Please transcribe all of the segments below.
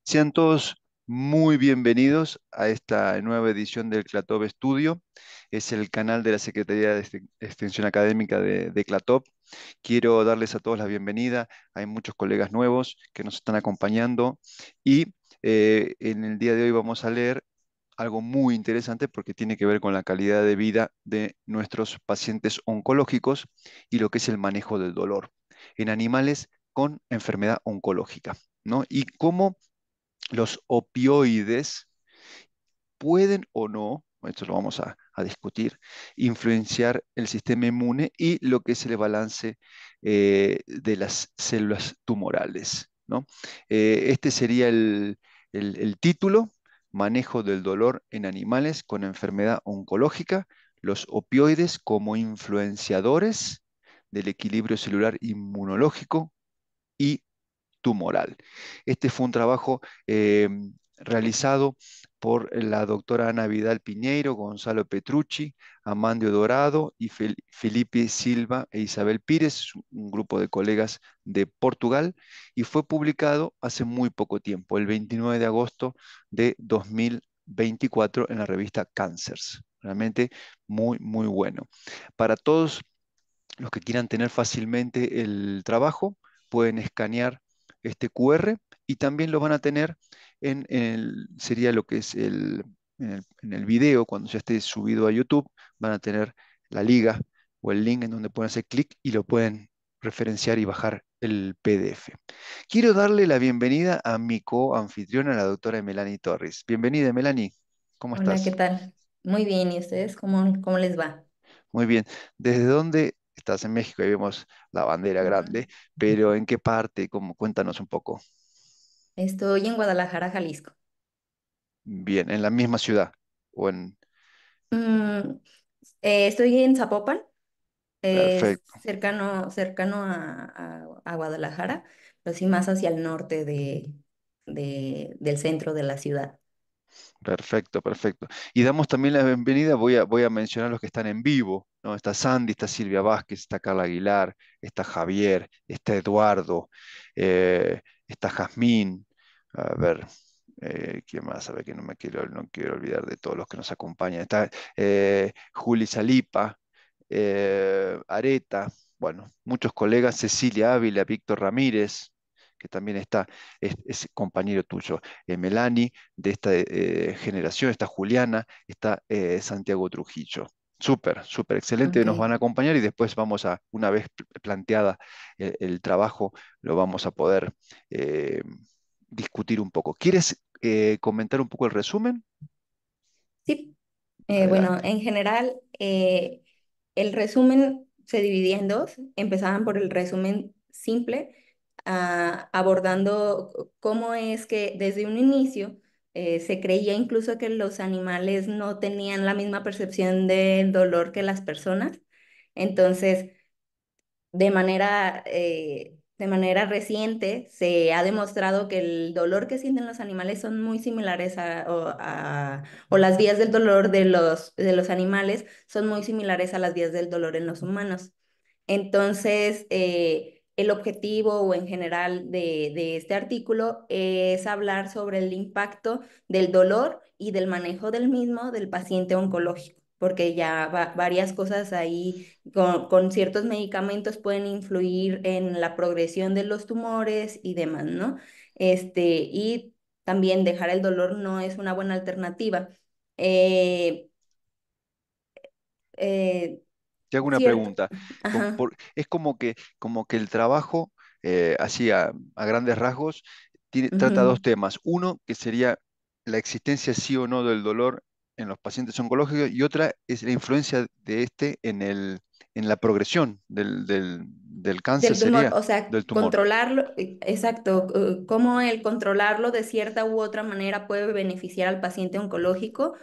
Sean todos muy bienvenidos a esta nueva edición del CLATOP Estudio. Es el canal de la Secretaría de Extensión Académica de CLATOP. Quiero darles a todos la bienvenida. Hay muchos colegas nuevos que nos están acompañando y en el día de hoy vamos a leer algo muy interesante porque tiene que ver con la calidad de vida de nuestros pacientes oncológicos y lo que es el manejo del dolor en animales con enfermedad oncológica, ¿no? Y cómo los opioides pueden o no, esto lo vamos a discutir, influenciar el sistema inmune y lo que es el balance de las células tumorales, ¿no? Este sería el título, Manejo del dolor en animales con enfermedad oncológica, los opioides como influenciadores del equilibrio celular inmunológico y tumoral. Este fue un trabajo realizado por la doctora Ana Vidal Piñeiro, Gonzalo Petrucci, Amandio Dorado y Felipe Silva e Isabel Pires, un grupo de colegas de Portugal, y fue publicado hace muy poco tiempo, el 29 de agosto de 2024 en la revista Cancers. Realmente muy, muy bueno. Para todos los que quieran tener fácilmente el trabajo, pueden escanear este QR y también lo van a tener sería lo que es en el video, cuando ya esté subido a YouTube, van a tener la liga o el link en donde pueden hacer clic y lo pueden referenciar y bajar el PDF. Quiero darle la bienvenida a mi coanfitriona, la doctora Melanie Torres. Bienvenida, Melanie. ¿Cómo Hola, ¿qué estás? tal? Muy bien, ¿y ustedes cómo les va? Muy bien. ¿Desde dónde estás en México? Ahí vemos la bandera grande, pero ¿en qué parte? Cuéntanos un poco. Estoy en Guadalajara, Jalisco. Bien, en la misma ciudad o en... Mm, Estoy en Zapopan, es Perfecto, cercano a Guadalajara, pero sí más hacia el norte del centro de la ciudad. perfecto, perfecto. Y damos también la bienvenida, voy a mencionar los que están en vivo, ¿no? Está Sandy, está Silvia Vázquez, está Carla Aguilar, está Javier, está Eduardo, está Jazmín, a ver, ¿quién más? A ver que no quiero olvidar de todos los que nos acompañan. Está Juli Salipa, Areta, bueno, muchos colegas, Cecilia Ávila, Víctor Ramírez, que también es compañero tuyo, Melanie, de esta generación, está Juliana, está Santiago Trujillo. Súper, súper excelente, Ok. nos van a acompañar y después una vez planteada el trabajo, lo vamos a poder eh, discutir un poco. ¿Quieres comentar un poco el resumen? Sí, bueno, Adelante. en general, el resumen se dividía en dos. Empezaban por el resumen simple, abordando cómo es que desde un inicio se creía incluso que los animales no tenían la misma percepción del dolor que las personas. Entonces, de manera reciente se ha demostrado que el dolor que sienten los animales son muy similares o las vías del dolor de los animales son muy similares a las vías del dolor en los humanos. Entonces, el objetivo o en general de este artículo es hablar sobre el impacto del dolor y del manejo del mismo del paciente oncológico, porque ya varias cosas ahí con ciertos medicamentos pueden influir en la progresión de los tumores y demás, ¿no? Y también dejar el dolor no es una buena alternativa. Eh, eh, Te hago una cierto, pregunta. ajá. Es como que el trabajo, así a grandes rasgos, trata dos Ujú. temas. Uno, que sería la existencia sí o no del dolor en los pacientes oncológicos, y otra es la influencia de este en la progresión del cáncer, Del tumor, sería o sea, del tumor. controlarlo, exacto, cómo el controlarlo de cierta u otra manera puede beneficiar al paciente oncológico,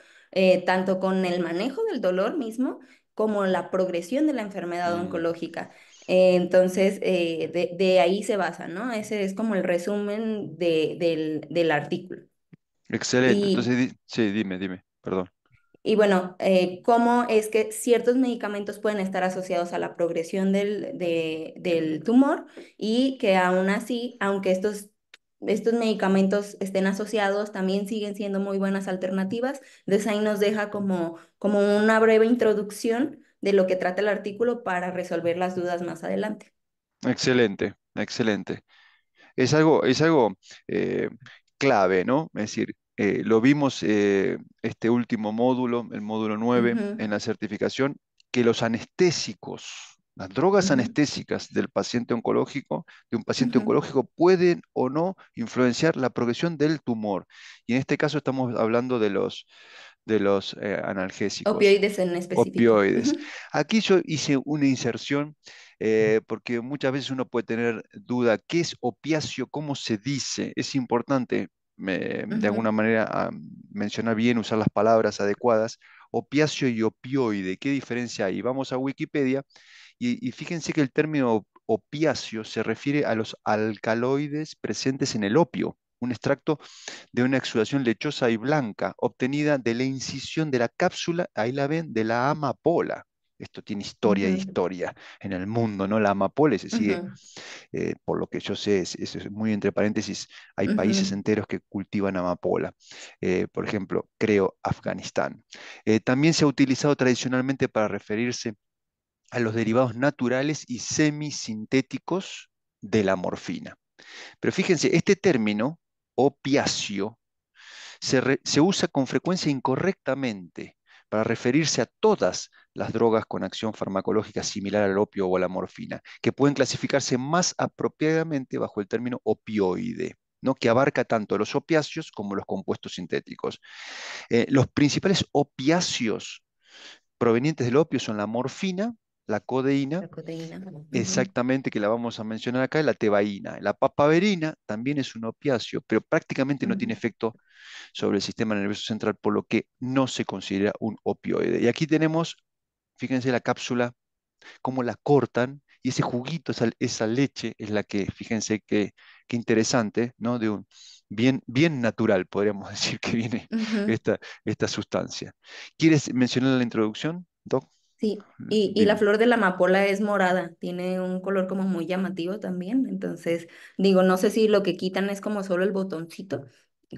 tanto con el manejo del dolor mismo como la progresión de la enfermedad Mm, oncológica. Entonces, de ahí se basa, ¿no? Ese es como el resumen del artículo. excelente. Y Entonces, sí, dime, perdón. y bueno, cómo es que ciertos medicamentos pueden estar asociados a la progresión del tumor y que aún así, aunque estos estos medicamentos estén asociados, también siguen siendo muy buenas alternativas. Entonces ahí nos deja como una breve introducción de lo que trata el artículo para resolver las dudas más adelante. Excelente, excelente. Es algo eh, clave, ¿no? Es decir, lo vimos este último módulo, el módulo 9 Ujú, en la certificación, que los anestésicos, las drogas ujú, anestésicas del paciente oncológico, de un paciente ujú. oncológico, pueden o no influenciar la progresión del tumor. Y en este caso estamos hablando de los analgésicos, Opioides en específico. opioides. Ujú, Aquí yo hice una inserción porque muchas veces uno puede tener duda, ¿qué es opiáceo? ¿Cómo se dice? Es importante de alguna ujú, manera mencionar bien, usar las palabras adecuadas. Opiáceo y opioide, ¿qué diferencia hay? Vamos a Wikipedia y fíjense que el término opiáceo se refiere a los alcaloides presentes en el opio, un extracto de una exudación lechosa y blanca obtenida de la incisión de la cápsula, ahí la ven, de la amapola. Esto tiene historia y ujú, historia en el mundo, ¿no? La amapola se sigue, ujú, por lo que yo sé, es muy entre paréntesis, hay países ujú. enteros que cultivan amapola. Por ejemplo, creo Afganistán. También se ha utilizado tradicionalmente para referirse a los derivados naturales y semisintéticos de la morfina. Pero fíjense, este término, opiáceo, se usa con frecuencia incorrectamente para referirse a todas las drogas con acción farmacológica similar al opio o a la morfina, que pueden clasificarse más apropiadamente bajo el término opioide, ¿no? Que abarca tanto los opiáceos como los compuestos sintéticos. Los principales opiáceos provenientes del opio son la morfina, la codeína, La proteína. Ujú, exactamente, que la vamos a mencionar acá, la tebaína. La papaverina también es un opiáceo, pero prácticamente no tiene ujú, efecto sobre el sistema nervioso central, por lo que no se considera un opioide. Y aquí tenemos, fíjense la cápsula, cómo la cortan, y ese juguito, esa leche es la que, fíjense qué interesante, ¿no? De un bien, bien natural, podríamos decir que viene ujú. esta sustancia. ¿Quieres mencionar la introducción, Doc? Sí, y la Dime. flor de la amapola es morada, tiene un color como muy llamativo también, entonces digo, no sé si lo que quitan es como solo el botoncito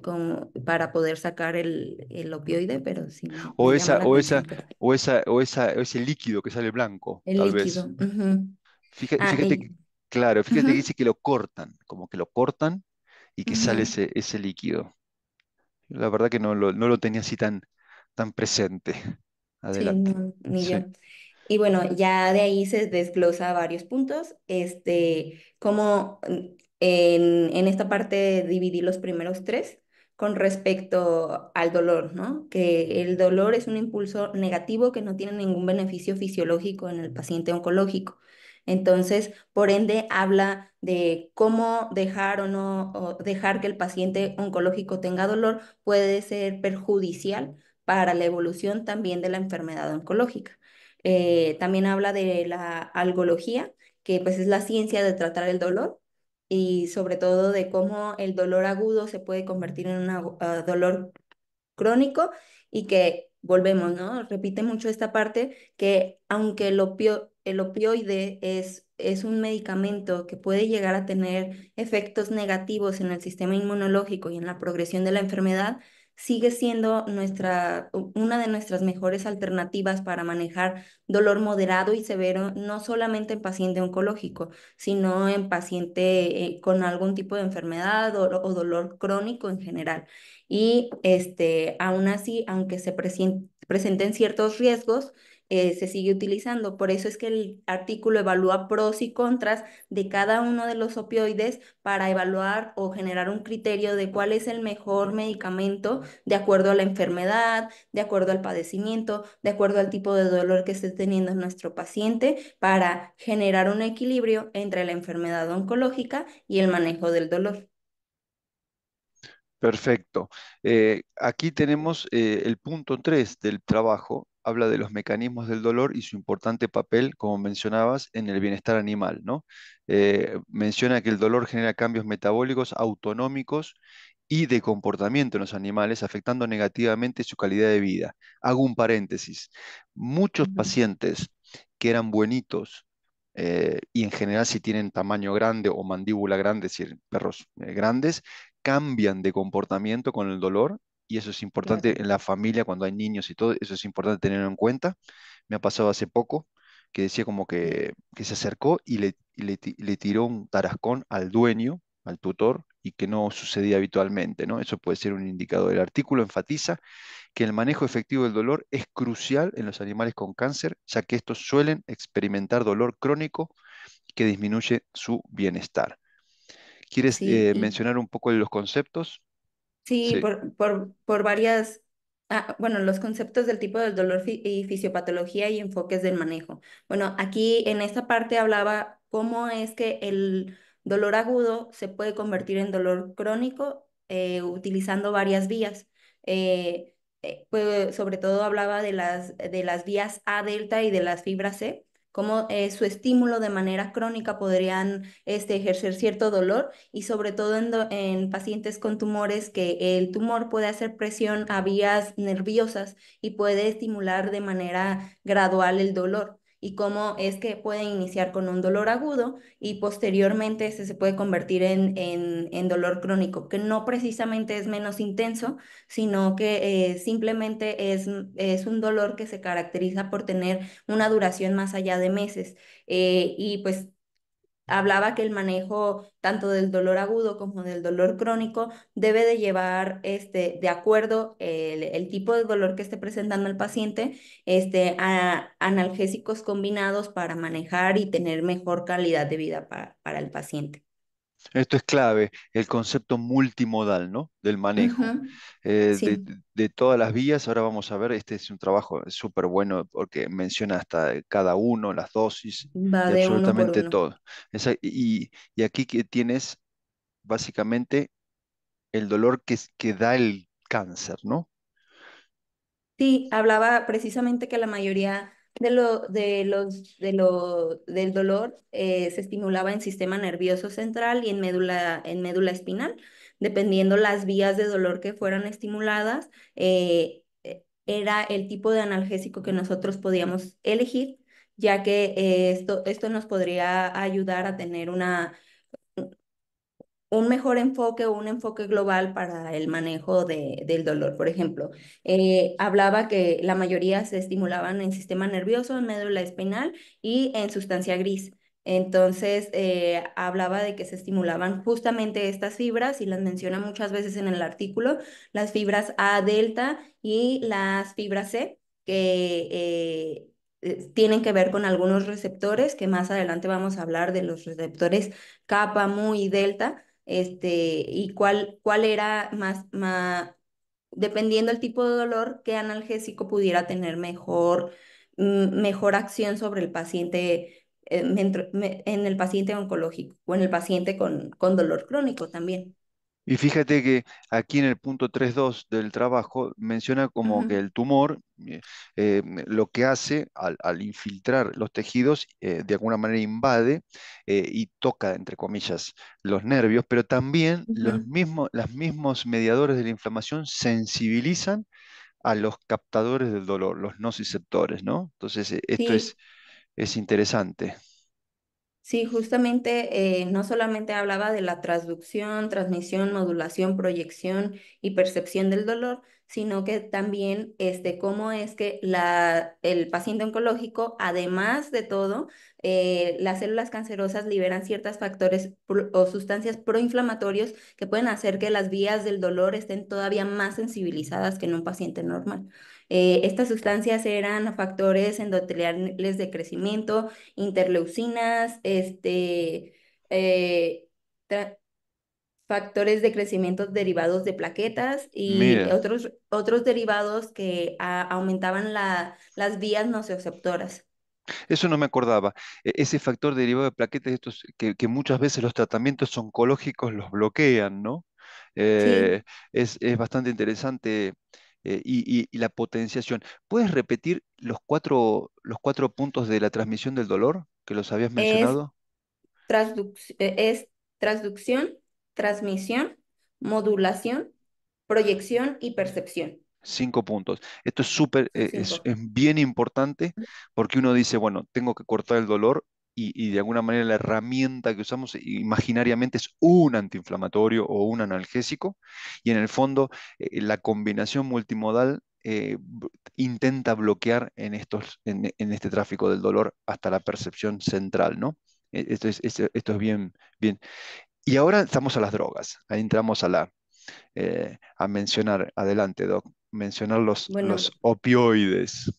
como para poder sacar el opioide, pero sí O me llama esa, la o esa, atención por ahí. o ese líquido que sale blanco, El tal vez. líquido. Ujú. Ah, Fíjate, claro, fíjate que ujú. dice que lo cortan, como que lo cortan y que sale Ujú. ese líquido. La verdad que no lo tenía así tan presente. Sí, Adelante. no, ni yo. Sí. Y bueno, ya de ahí se desglosa varios puntos, como en esta parte dividí los primeros tres con respecto al dolor, ¿no? Que el dolor es un impulso negativo que no tiene ningún beneficio fisiológico en el paciente oncológico. Entonces, por ende, habla de cómo dejar o no o dejar que el paciente oncológico tenga dolor puede ser perjudicial para la evolución también de la enfermedad oncológica. También habla de la algología, que pues es la ciencia de tratar el dolor y sobre todo de cómo el dolor agudo se puede convertir en un dolor crónico y que volvemos, ¿no? Repite mucho esta parte que aunque el opioide es un medicamento que puede llegar a tener efectos negativos en el sistema inmunológico y en la progresión de la enfermedad, sigue siendo una de nuestras mejores alternativas para manejar dolor moderado y severo, no solamente en paciente oncológico, sino en paciente con algún tipo de enfermedad o dolor crónico en general. Y aún así, aunque presenten ciertos riesgos, se sigue utilizando. Por eso es que el artículo evalúa pros y contras de cada uno de los opioides para evaluar o generar un criterio de cuál es el mejor medicamento de acuerdo a la enfermedad, de acuerdo al padecimiento, de acuerdo al tipo de dolor que esté teniendo nuestro paciente, para generar un equilibrio entre la enfermedad oncológica y el manejo del dolor. Perfecto. Aquí tenemos el punto 3 del trabajo. Habla de los mecanismos del dolor y su importante papel, como mencionabas, en el bienestar animal, ¿no? Menciona que el dolor genera cambios metabólicos autonómicos y de comportamiento en los animales, afectando negativamente su calidad de vida. Hago un paréntesis. Muchos Ujú, pacientes que eran buenitos, y en general si tienen tamaño grande o mandíbula grande, es decir, perros grandes, cambian de comportamiento con el dolor y eso es Claro. importante en la familia cuando hay niños y todo, eso es importante tenerlo en cuenta. Me ha pasado hace poco que decía como Sí, que se acercó y le tiró un tarascón al dueño, al tutor, y que no sucedía habitualmente, ¿no? Eso puede ser un indicador. El artículo enfatiza que el manejo efectivo del dolor es crucial en los animales con cáncer, ya que estos suelen experimentar dolor crónico que disminuye su bienestar. ¿Quieres sí, y mencionar un poco de los conceptos? sí, Sí. por varias, bueno, los conceptos del tipo del dolor y fisiopatología y enfoques del manejo. Bueno, aquí en esta parte hablaba cómo es que el dolor agudo se puede convertir en dolor crónico utilizando varias vías. Pues, sobre todo hablaba de las vías A delta y de las fibras C, cómo su estímulo de manera crónica podrían ejercer cierto dolor y sobre todo en pacientes con tumores que el tumor puede hacer presión a vías nerviosas y puede estimular de manera gradual el dolor. Y cómo es que puede iniciar con un dolor agudo y posteriormente este se puede convertir en dolor crónico, que no precisamente es menos intenso, sino que simplemente es un dolor que se caracteriza por tener una duración más allá de meses. Y pues hablaba que el manejo tanto del dolor agudo como del dolor crónico debe de llevar de acuerdo el tipo de dolor que esté presentando el paciente, a analgésicos combinados para manejar y tener mejor calidad de vida para el paciente. Esto es clave, el concepto multimodal, ¿no? Del manejo. Ujú. Eh, de, Sí, de todas las vías, ahora vamos a ver, este es un trabajo súper bueno porque menciona hasta cada uno, las dosis va y de uno por absolutamente uno. todo. Y aquí que tienes básicamente el dolor que da el cáncer, ¿no? Sí, hablaba precisamente que la mayoría del dolor se estimulaba en sistema nervioso central y en médula espinal. Dependiendo las vías de dolor que fueran estimuladas, era el tipo de analgésico que nosotros podíamos elegir, ya que esto nos podría ayudar a tener un mejor enfoque o un enfoque global para el manejo del dolor. Por ejemplo, hablaba que la mayoría se estimulaban en sistema nervioso, en médula espinal y en sustancia gris. Entonces, hablaba de que se estimulaban justamente estas fibras y las menciona muchas veces en el artículo, las fibras A delta y las fibras C, que tienen que ver con algunos receptores, que más adelante vamos a hablar de los receptores kappa, mu y delta, y cuál era dependiendo del tipo de dolor, qué analgésico pudiera tener mejor acción sobre el paciente, en el paciente oncológico o en el paciente con dolor crónico también. Y fíjate que aquí en el punto 3.2 del trabajo menciona como que Ujú, el tumor lo que hace al infiltrar los tejidos, de alguna manera invade y toca, entre comillas, los nervios, pero también ujú. los mismos mediadores de la inflamación sensibilizan a los captadores del dolor, los nociceptores, ¿no? Entonces, esto Sí, es interesante. sí, justamente no solamente hablaba de la transducción, transmisión, modulación, proyección y percepción del dolor, sino que también cómo es que el paciente oncológico, además de todo, las células cancerosas liberan ciertos factores o sustancias proinflamatorios que pueden hacer que las vías del dolor estén todavía más sensibilizadas que en un paciente normal. Estas sustancias eran factores endoteliales de crecimiento, interleucinas, eh, tra- factores de crecimiento derivados de plaquetas y Mira. otros derivados que aumentaban las vías nociceptoras. Eso no me acordaba. Ese factor derivado de plaquetas, estos, que muchas veces los tratamientos oncológicos los bloquean, ¿no? Eh, Sí, es bastante interesante y la potenciación. ¿Puedes repetir los cuatro puntos de la transmisión del dolor que los habías es, mencionado? es transducción, transmisión, modulación, proyección y percepción. 5 puntos. Esto es súper, Cinco. es bien importante porque uno dice, bueno, tengo que cortar el dolor. y de alguna manera la herramienta que usamos imaginariamente es un antiinflamatorio o un analgésico, y en el fondo la combinación multimodal intenta bloquear en este tráfico del dolor hasta la percepción central, ¿no? Esto es bien, bien. Y ahora estamos a las drogas, ahí entramos a mencionar, adelante, Doc, mencionar los Bueno, opioides.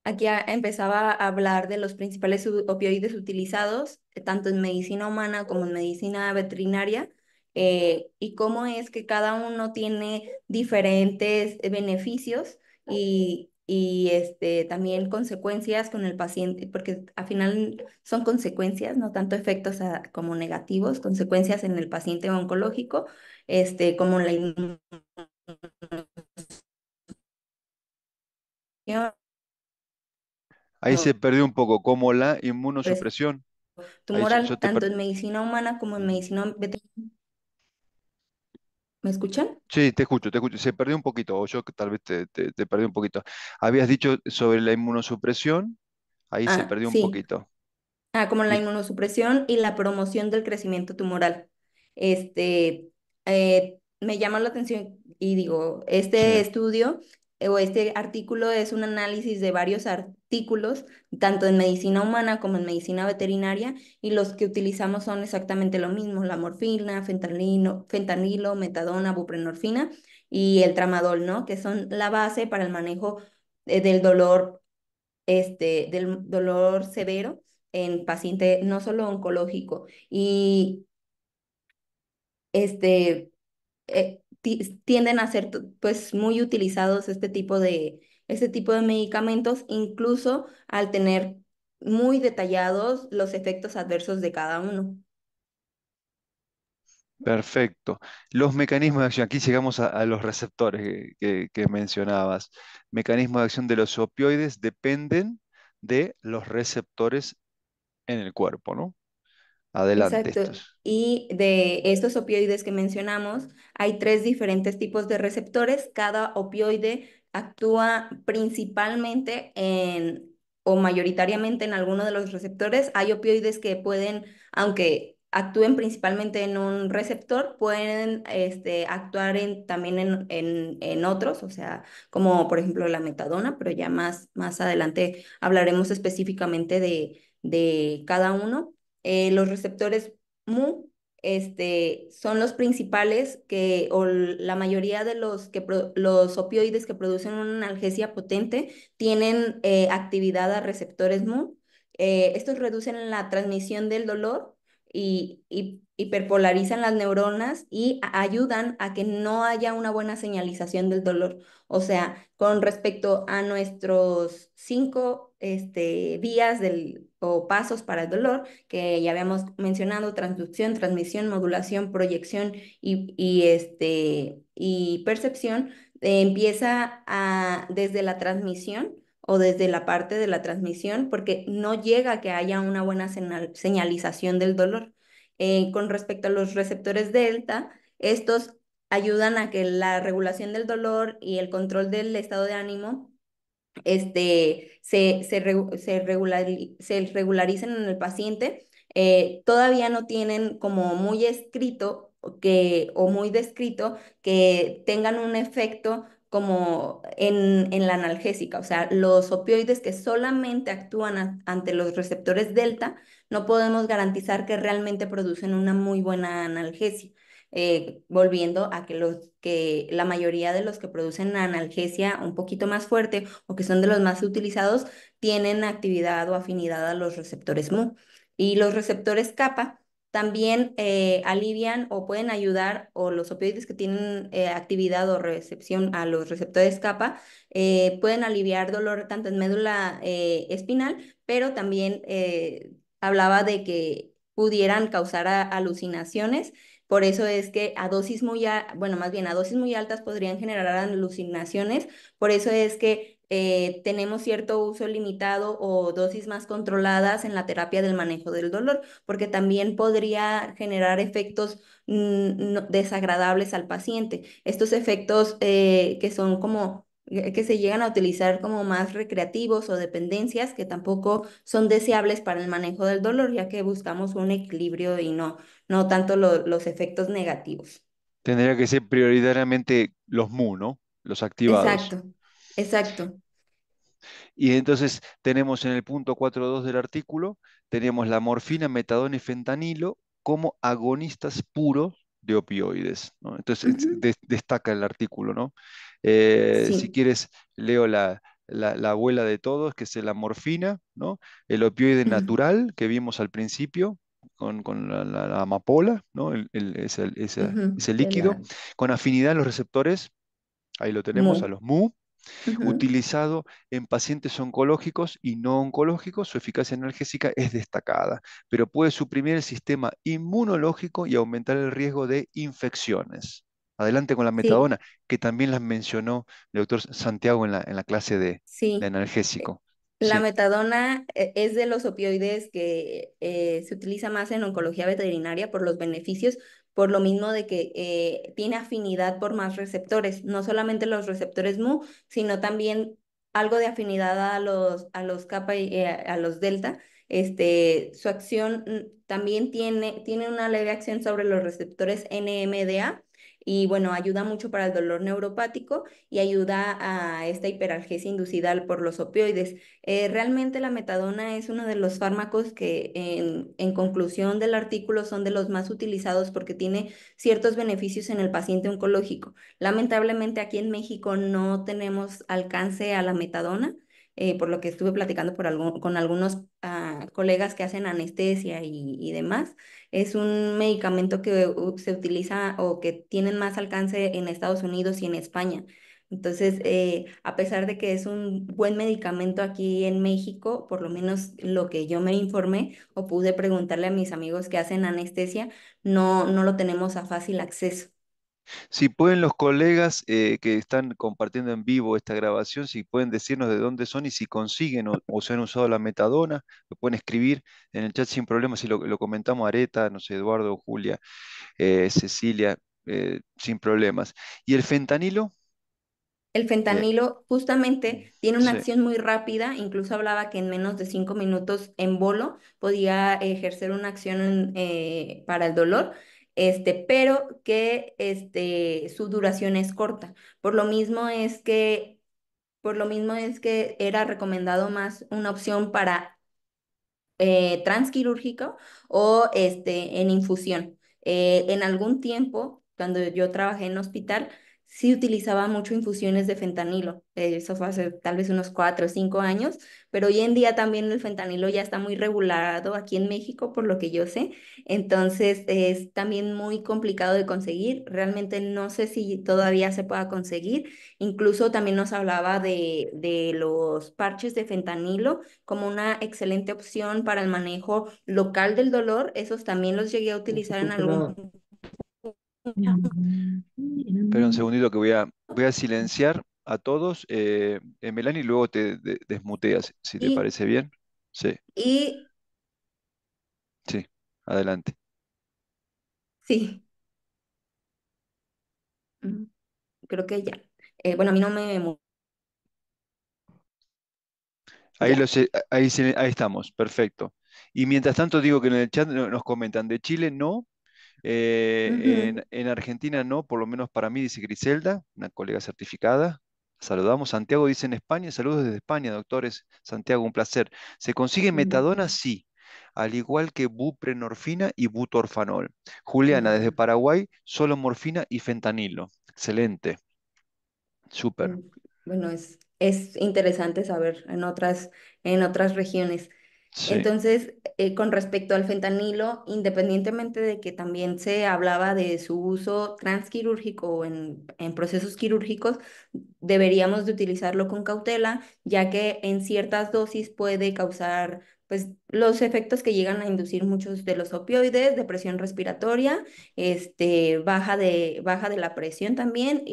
aquí empezaba a hablar de los principales opioides utilizados, tanto en medicina humana como en medicina veterinaria, y cómo es que cada uno tiene diferentes beneficios y también consecuencias con el paciente, porque al final son consecuencias, no tanto efectos como negativos, consecuencias en el paciente oncológico, como la inmunización, Ahí se perdió un poco, como la inmunosupresión. Ahí yo tumoral, te tanto per- en medicina humana como en Ujú. medicina veterinaria. ¿Me escuchan? Sí, te escucho, te escucho. Se perdió un poquito, o yo que tal vez te perdí un poquito. Habías dicho sobre la inmunosupresión, ahí se Ah, perdió un sí. poquito. Como la Y, inmunosupresión y la promoción del crecimiento tumoral. Este, Me llama la atención y digo, este sí, estudio o este artículo es un análisis de varios artículos, tanto en medicina humana como en medicina veterinaria, y los que utilizamos son exactamente lo mismo, la morfina, fentanilo, metadona, buprenorfina y el tramadol, ¿no? Que son la base para el manejo del dolor severo en paciente no solo oncológico. Y este, tienden a ser pues muy utilizados este tipo de medicamentos, incluso al tener muy detallados los efectos adversos de cada uno. perfecto. Los mecanismos de acción, aquí llegamos a los receptores que mencionabas. Mecanismos de acción de los opioides dependen de los receptores en el cuerpo, ¿no? Adelante, Exacto. estos. Y de estos opioides que mencionamos, hay tres diferentes tipos de receptores. Cada opioide actúa principalmente o mayoritariamente en alguno de los receptores. Hay opioides que pueden, aunque actúen principalmente en un receptor, pueden actuar también en otros, o sea, como por ejemplo la metadona, pero ya más adelante hablaremos específicamente de cada uno. Los receptores mu son los principales o la mayoría de los opioides que producen una analgesia potente tienen actividad a receptores mu. Estos reducen la transmisión del dolor y hiperpolarizan las neuronas y ayudan a que no haya una buena señalización del dolor. O sea, con respecto a nuestros cinco vías o pasos para el dolor, que ya habíamos mencionado: transducción, transmisión, modulación, proyección y percepción. Empieza desde la transmisión o desde la parte de la transmisión, porque no llega a que haya una buena señalización del dolor. Con respecto a los receptores delta, estos ayudan a que la regulación del dolor y el control del estado de ánimo se regularicen en el paciente. Todavía no tienen como muy escrito o muy descrito que tengan un efecto como en la analgésica. O sea, los opioides que solamente actúan ante los receptores delta, no podemos garantizar que realmente producen una muy buena analgesia. Volviendo a que la mayoría de los que producen analgesia un poquito más fuerte o que son de los más utilizados, tienen actividad o afinidad a los receptores mu. Y los receptores kappa también alivian o pueden ayudar, o los opioides que tienen actividad o recepción a los receptores kappa pueden aliviar dolor tanto en médula espinal, pero también hablaba de que pudieran causar alucinaciones. Por eso es que bueno, más bien a dosis muy altas podrían generar alucinaciones. Por eso es que tenemos cierto uso limitado o dosis más controladas en la terapia del manejo del dolor, porque también podría generar efectos desagradables al paciente. Estos efectos que son como que se llegan a utilizar como más recreativos o dependencias que tampoco son deseables para el manejo del dolor, ya que buscamos un equilibrio y no tanto los efectos negativos. Tendría que ser prioritariamente los MU, ¿no? Los activados. Exacto, exacto. Y entonces tenemos en el punto 4.2 del artículo, tenemos la morfina, metadona y fentanilo como agonistas puros de opioides, ¿no? Entonces Ujú. destaca el artículo, ¿no? Si Sí. quieres, leo la abuela de todos, que es la morfina, ¿no? El opioide natural que vimos al principio, con la amapola, ¿no? Ujú, Ese de líquido, la con afinidad a los receptores, ahí lo tenemos, a MU. los MU, Ujú. utilizado en pacientes oncológicos y no oncológicos. Su eficacia analgésica es destacada, pero puede suprimir el sistema inmunológico y aumentar el riesgo de infecciones. Adelante con la Sí, metadona, que también la mencionó el doctor Santiago en la clase de sí. analgésico. La Sí, metadona es de los opioides que se utiliza más en oncología veterinaria por los beneficios, por lo mismo de que tiene afinidad por más receptores, no solamente los receptores MU, sino también algo de afinidad a los kappa y a los delta. Su acción también tiene una leve acción sobre los receptores NMDA y bueno, ayuda mucho para el dolor neuropático y ayuda a esta hiperalgesia inducida por los opioides. Realmente la metadona es uno de los fármacos que en conclusión del artículo son de los más utilizados porque tiene ciertos beneficios en el paciente oncológico. Lamentablemente aquí en México no tenemos alcance a la metadona, por lo que estuve platicando con algunos colegas que hacen anestesia y demás. Es un medicamento que se utiliza o que tienen más alcance en Estados Unidos y en España. Entonces, a pesar de que es un buen medicamento aquí en México, por lo menos lo que yo me informé o pude preguntarle a mis amigos que hacen anestesia, no lo tenemos a fácil acceso. si pueden los colegas que están compartiendo en vivo esta grabación, si pueden decirnos de dónde son y si consiguen o se han usado la metadona, lo pueden escribir en el chat sin problema, si lo comentamos Areta, no sé, Eduardo, Julia, Cecilia, sin problemas. ¿Y el fentanilo? El Eh, fentanilo justamente tiene una sí. acción muy rápida, incluso hablaba que en menos de 5 minutos en bolo podía ejercer una acción para el dolor, pero que su duración es corta. Por lo mismo es que, por lo mismo es que era recomendado más una opción para transquirúrgico o en infusión. En algún tiempo, cuando yo trabajé en hospital, sí utilizaba mucho infusiones de fentanilo. Eso fue hace tal vez unos 4 o 5 años, pero hoy en día también el fentanilo ya está muy regulado aquí en México, por lo que yo sé. Entonces es también muy complicado de conseguir. Realmente no sé si todavía se pueda conseguir. Incluso también nos hablaba de los parches de fentanilo como una excelente opción para el manejo local del dolor. Esos también los llegué a utilizar en algún punto. Espera un segundito que voy a silenciar a todos, Melanie, y luego te desmuteas, si te Y, parece bien. Sí, y sí, adelante. sí, mm, creo que ya. Bueno, a mí no me... Ahí, Ya. ahí estamos, perfecto. Y mientras tanto digo que en el chat nos comentan de Chile no, Ujú, en Argentina no, por lo menos para mí, dice Griselda, una colega certificada. Saludamos. Santiago dice en España, saludos desde España, doctores. Santiago, un placer. ¿Se consigue metadona? mm, Sí, al igual que buprenorfina y butorfanol. Juliana, desde ya. Paraguay, solo morfina y fentanilo. Excelente, súper. Mm, Bueno, es interesante saber en otras regiones. Sí. Entonces, con respecto al fentanilo, independientemente de que también se hablaba de su uso transquirúrgico o en procesos quirúrgicos, deberíamos de utilizarlo con cautela, ya que en ciertas dosis puede causar pues los efectos que llegan a inducir muchos de los opioides, depresión respiratoria, baja de la presión también,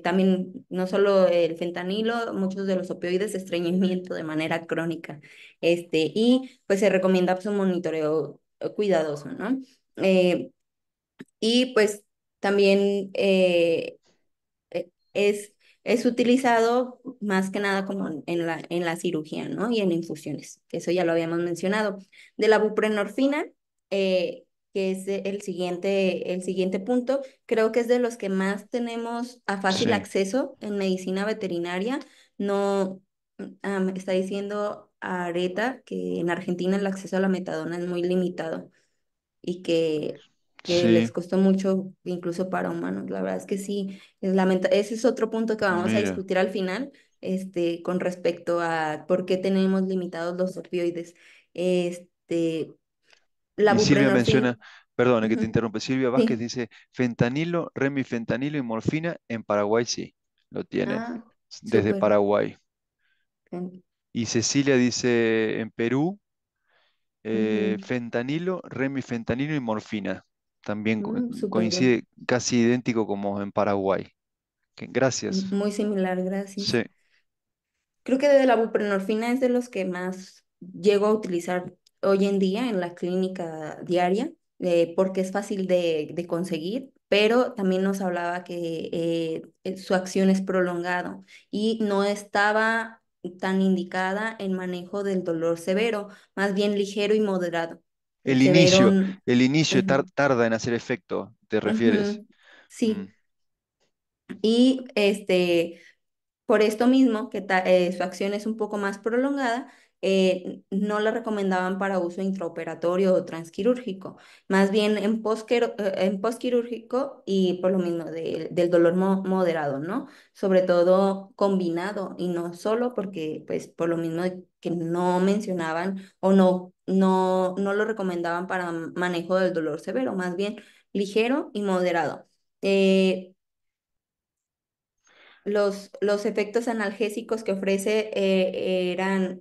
también no solo el fentanilo, muchos de los opioides, estreñimiento de manera crónica, y pues se recomienda pues, un monitoreo cuidadoso, ¿no? Eh, y pues también es es utilizado más que nada como en la cirugía, ¿no? Y en infusiones, que eso ya lo habíamos mencionado. De la buprenorfina, que es el siguiente punto, creo que es de los que más tenemos a fácil Sí, acceso en medicina veterinaria. No, me está diciendo Areta que en Argentina el acceso a la metadona es muy limitado y que sí, les costó mucho incluso para humanos. La verdad es que sí, ese es otro punto que vamos a mira. discutir al final, con respecto a por qué tenemos limitados los opioides. Este, la Y Silvia buprenorfina, menciona, perdón, que te ujú, interrumpe, Silvia Vázquez sí. dice fentanilo, remifentanilo y morfina en Paraguay, sí, lo tienen, Ah, desde súper. Paraguay. Y Cecilia dice en Perú, Ujú, fentanilo, remifentanilo y morfina. También súper bien. coincide casi idéntico como en Paraguay. Gracias. Muy similar, Sí, gracias. Creo que de la buprenorfina es de los que más llego a utilizar hoy en día en la clínica diaria, porque es fácil de conseguir, pero también nos hablaba que su acción es prolongado y no estaba tan indicada en manejo del dolor severo, más bien ligero y moderado. El el severo, inicio, el inicio ujú, tarda en hacer efecto, ¿te refieres? ujú, Mm. sí. Y por esto mismo, que su acción es un poco más prolongada, no la recomendaban para uso intraoperatorio o transquirúrgico, más bien en postquirúrgico y por lo mismo del dolor moderado, ¿no? Sobre todo combinado y no solo porque, pues, por lo mismo de que no mencionaban o no lo recomendaban para manejo del dolor severo, más bien ligero y moderado. Eh, los efectos analgésicos que ofrece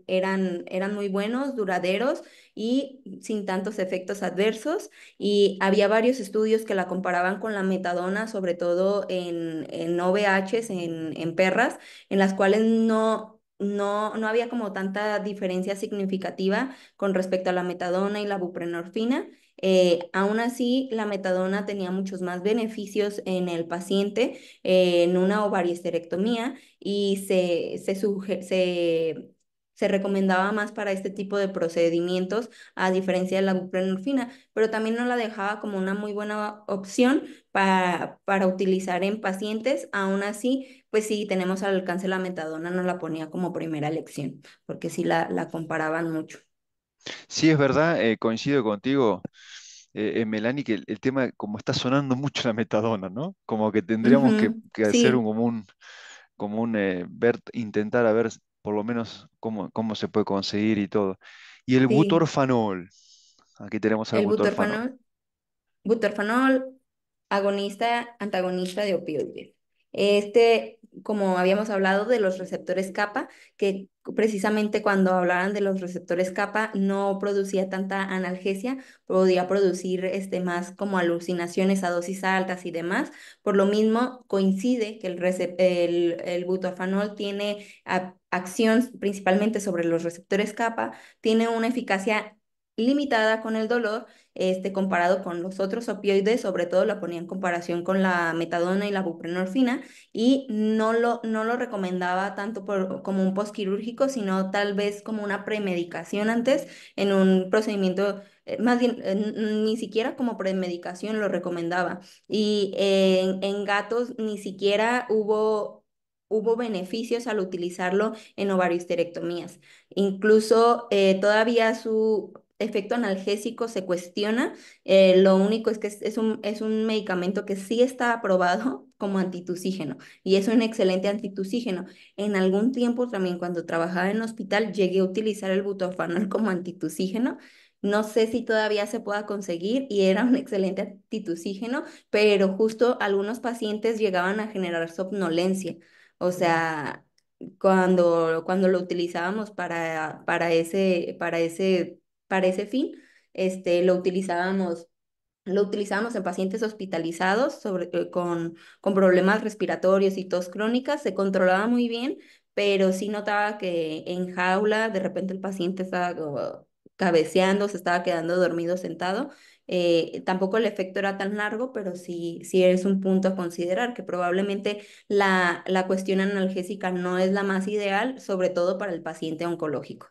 eran muy buenos, duraderos y sin tantos efectos adversos. Y había varios estudios que la comparaban con la metadona, sobre todo en OVHs, en perras, en las cuales no había como tanta diferencia significativa con respecto a la metadona y la buprenorfina. Aún así, la metadona tenía muchos más beneficios en el paciente en una ovarioesterectomía y se recomendaba más para este tipo de procedimientos a diferencia de la buprenorfina, pero también no la dejaba como una muy buena opción para utilizar en pacientes. Aún así, pues sí, tenemos al alcance la metadona, no la ponía como primera elección, porque sí la comparaban mucho. Sí, es verdad, coincido contigo, Melanie, que el tema, como está sonando mucho la metadona, ¿no? Como que tendríamos Ujú, que hacer sí, como un intentar a ver por lo menos cómo se puede conseguir y todo. Y el sí. butorfanol, aquí tenemos al El butorfanol. butorfanol, agonista, antagonista de opioides. Como habíamos hablado de los receptores kappa, que precisamente cuando hablaban de los receptores kappa no producía tanta analgesia, podía producir más como alucinaciones a dosis altas y demás. Por lo mismo, coincide que el butorfanol tiene acción principalmente sobre los receptores kappa, tiene una eficacia limitada con el dolor comparado con los otros opioides, sobre todo la ponía en comparación con la metadona y la buprenorfina, y no lo recomendaba tanto como un postquirúrgico, sino tal vez como una premedicación antes, en un procedimiento, más bien, ni siquiera como premedicación lo recomendaba. Y en gatos ni siquiera hubo beneficios al utilizarlo en ovariohisterectomías. Incluso todavía su efecto analgésico se cuestiona. Lo único es que es un medicamento que sí está aprobado como antitusígeno y es un excelente antitusígeno. En algún tiempo también cuando trabajaba en hospital llegué a utilizar el butorfanol como antitusígeno. No sé si todavía se pueda conseguir y era un excelente antitusígeno, pero justo algunos pacientes llegaban a generar somnolencia. O sea, cuando lo utilizábamos para ese fin, lo lo utilizábamos en pacientes hospitalizados con problemas respiratorios y tos crónica, se controlaba muy bien, pero sí notaba que en jaula de repente el paciente estaba como cabeceando, se estaba quedando dormido sentado Tampoco el efecto era tan largo, pero sí es un punto a considerar, que probablemente la cuestión analgésica no es la más ideal, sobre todo para el paciente oncológico.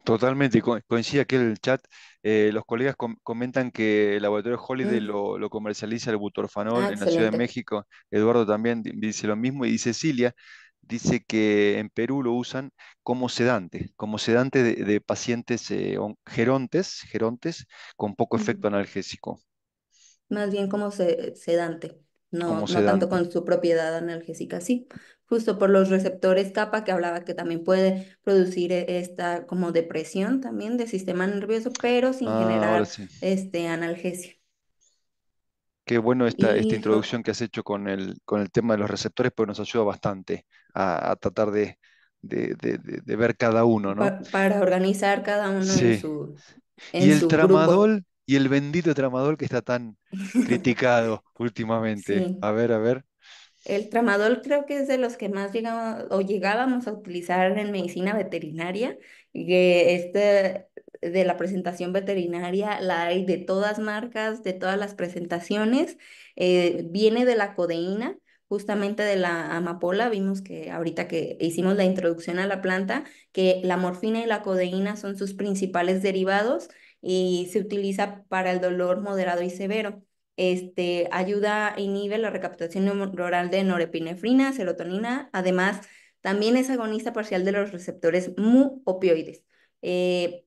Totalmente, coincide aquí en el chat. Los colegas comentan que el laboratorio Holiday Mm. lo comercializa el butorfanol Ah, en la Ciudad de excelente. México. Eduardo también dice lo mismo y Cecilia dice que en Perú lo usan como sedante de pacientes gerontes con poco Mm. efecto analgésico, Más bien como sedante, como no tanto sedante. con su propiedad analgésica, sí, justo por los receptores kappa que hablaba que también puede producir esta como depresión también del sistema nervioso, pero sin Ah, ahora generar sí. analgesia. Qué bueno esta Y introducción que has hecho con el tema de los receptores, pues nos ayuda bastante a tratar de ver cada uno, ¿no? para organizar cada uno Sí. Y en el su grupo. tramadol, y el bendito tramadol que está tan criticado últimamente. Sí. A ver. El tramadol creo que es de los que más llegamos o llegábamos a utilizar en medicina veterinaria, que de la presentación veterinaria la hay de todas marcas, de todas las presentaciones, viene de la codeína, justamente de la amapola, vimos que ahorita que hicimos la introducción a la planta, que la morfina y la codeína son sus principales derivados y se utiliza para el dolor moderado y severo. Ayuda, inhibe la recaptación neuronal de norepinefrina, serotonina. Además, también es agonista parcial de los receptores mu opioides. Eh,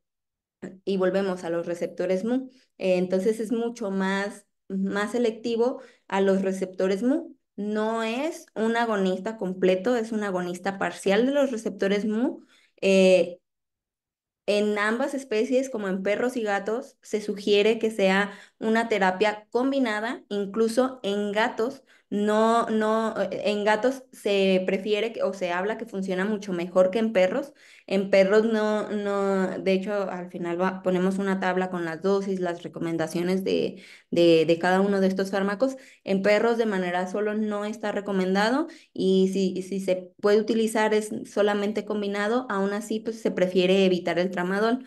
y volvemos a los receptores mu. Entonces es mucho más selectivo a los receptores mu. No es un agonista completo, es un agonista parcial de los receptores mu. Eh, en ambas especies, como en perros y gatos, se sugiere que sea una terapia combinada, incluso en gatos. En gatos se prefiere o se habla que funciona mucho mejor que en perros. En perros no, de hecho, al final ponemos una tabla con las dosis, las recomendaciones de cada uno de estos fármacos. En perros de manera solo no está recomendado y si se puede utilizar es solamente combinado, aún así pues se prefiere evitar el tramadol.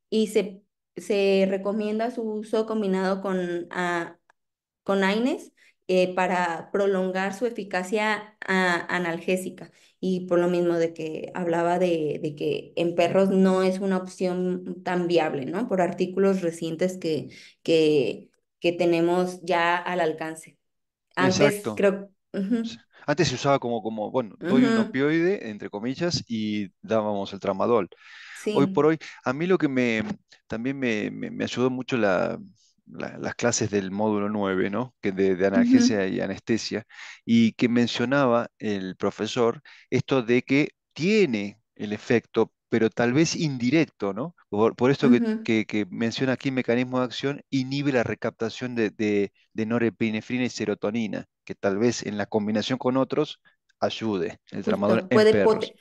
Y se recomienda su uso combinado con AINES para prolongar su eficacia analgésica. Y por lo mismo de que hablaba de que en perros no es una opción tan viable, ¿no? Por artículos recientes que, que tenemos ya al alcance. Antes Exacto. creo. Sí. Ujú. Antes se usaba bueno, doy un Ujú. opioide, entre comillas, y dábamos el tramadol. Hoy por Sí. hoy, a mí lo que también me ayudó mucho las clases del módulo 9, ¿no? Que de Ujú. analgesia y anestesia, y que mencionaba el profesor esto de que tiene el efecto, pero tal vez indirecto, ¿no? Por esto Ujú. que menciona aquí mecanismo de acción, inhibe la recaptación de norepinefrina y serotonina, que tal vez en la combinación con otros ayude el tramador Justo, en perros.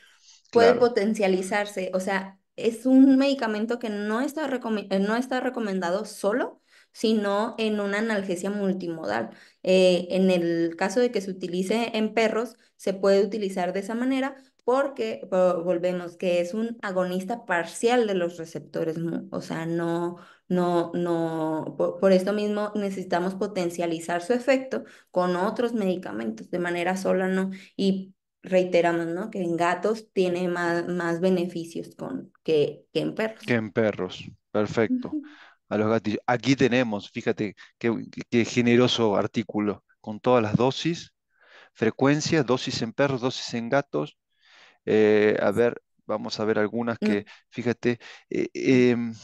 puede Claro, potencializarse. O sea, es un medicamento que no está recomendado solo, sino en una analgesia multimodal. En el caso de que se utilice en perros, se puede utilizar de esa manera porque, volvemos, que es un agonista parcial de los receptores mu. O sea, por esto mismo necesitamos potencializar su efecto con otros medicamentos, de manera sola no. Y reiteramos, ¿no? Que en gatos tiene más beneficios que en que perros. en perros. Perfecto. Ujú. A los gatillos. Aquí tenemos, fíjate qué generoso artículo, con todas las dosis, frecuencias, dosis en perros, dosis en gatos. A ver, vamos a ver algunas que, Mm, fíjate, eh, em,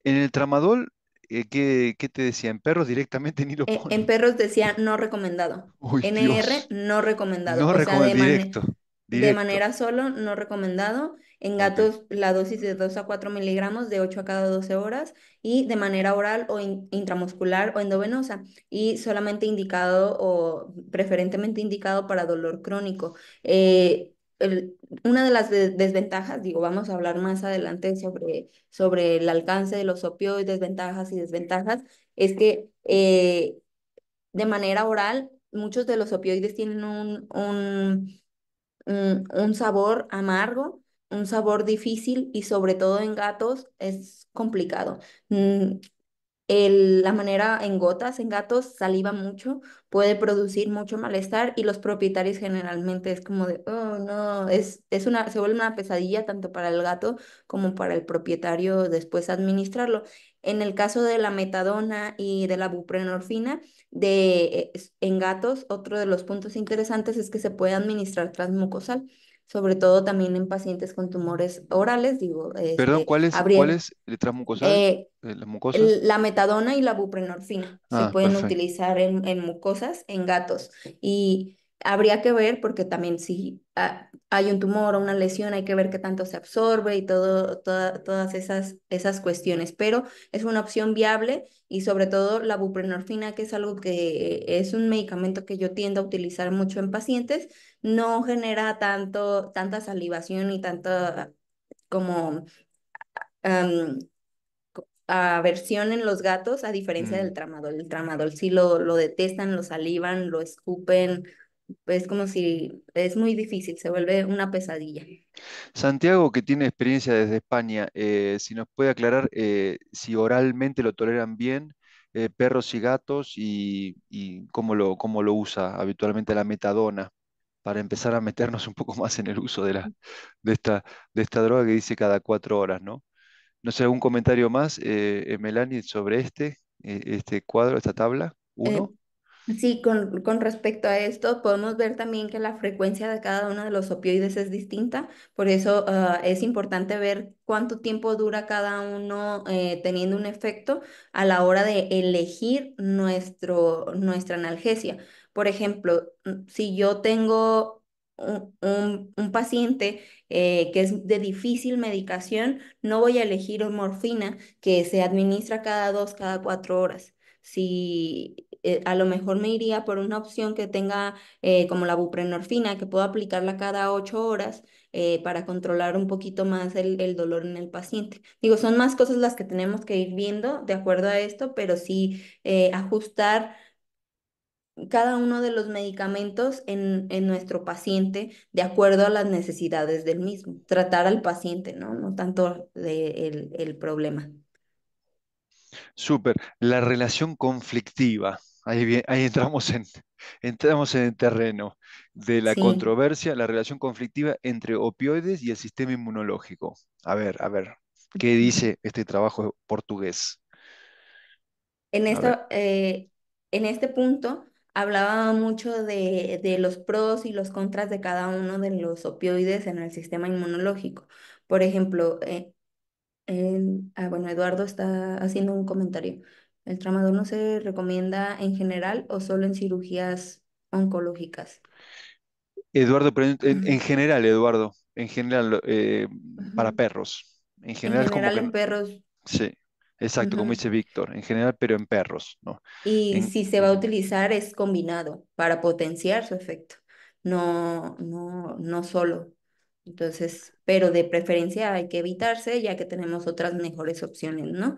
en el tramadol, ¿qué te decía? En perros directamente ni lo En ponen. perros decía no recomendado. Uy, NR Dios. no recomendado. No O sea, directo, de directo. manera solo no recomendado. En Ok. gatos la dosis de 2 a 4 miligramos de 8 a cada 12 horas y de manera oral o intramuscular o endovenosa y solamente indicado o preferentemente indicado para dolor crónico. Una de las desventajas, digo, vamos a hablar más adelante sobre el alcance de los opioides, ventajas y desventajas, es que de manera oral muchos de los opioides tienen un sabor amargo, un sabor difícil y sobre todo en gatos es complicado. La manera en gotas, en gatos, saliva mucho, puede producir mucho malestar y los propietarios generalmente es como de, oh no, se vuelve una pesadilla tanto para el gato como para el propietario después administrarlo. En el caso de la metadona y de la buprenorfina, en gatos, otro de los puntos interesantes es que se puede administrar transmucosal, sobre todo también en pacientes con tumores orales, digo, Perdón, cuál habría... es el transmucosal? eh, ¿Las mucosas? la metadona y la buprenorfina se Ah, pueden perfecto. utilizar en mucosas, en gatos. Y habría que ver, porque también si hay un tumor o una lesión, hay que ver qué tanto se absorbe y todas esas cuestiones. Pero es una opción viable y sobre todo la buprenorfina, que es algo que es un medicamento que yo tiendo a utilizar mucho en pacientes, no genera tanta salivación y tanta como... am, aversión en los gatos, a diferencia del Mm. tramadol. El tramadol sí lo detestan, lo salivan, lo escupen, es como si es muy difícil, se vuelve una pesadilla. Santiago, que tiene experiencia desde España, si nos puede aclarar si oralmente lo toleran bien, perros y gatos, y cómo lo usa habitualmente la metadona, para empezar a meternos un poco más en el uso de esta, de esta droga que dice cada 4 horas, ¿no? No sé, ¿algún comentario más, Melanie, sobre este cuadro, esta tabla? Eh, ¿Uno? Sí, con respecto a esto, podemos ver también que la frecuencia de cada uno de los opioides es distinta, por eso es importante ver cuánto tiempo dura cada uno teniendo un efecto a la hora de elegir nuestra analgesia. Por ejemplo, si yo tengo un paciente que es de difícil medicación, no voy a elegir morfina que se administra cada 2, cada 4 horas. Si a lo mejor me iría por una opción que tenga como la buprenorfina, que puedo aplicarla cada 8 horas para controlar un poquito más el dolor en el paciente. Digo, son más cosas las que tenemos que ir viendo de acuerdo a esto, pero sí ajustar cada uno de los medicamentos en nuestro paciente de acuerdo a las necesidades del mismo. Tratar al paciente, ¿no? No tanto el problema. Súper. La relación conflictiva. Ahí entramos en el terreno de la Sí. controversia, la relación conflictiva entre opioides y el sistema inmunológico. A ver, ¿qué dice este trabajo portugués? En A ver. en este punto hablaba mucho de los pros y los contras de cada uno de los opioides en el sistema inmunológico. Por ejemplo, bueno, Eduardo está haciendo un comentario. ¿El tramador no se recomienda en general o solo en cirugías oncológicas? Eduardo, pero en Ujú, general, Eduardo, en general, para ujú. perros. En En general, como general que, en perros. sí, exacto, como Ujú. dice Víctor, en general, pero en perros, ¿no? Y si se va a Ujú. utilizar es combinado para potenciar su efecto, no solo. Entonces, pero de preferencia hay que evitarse ya que tenemos otras mejores opciones, ¿no?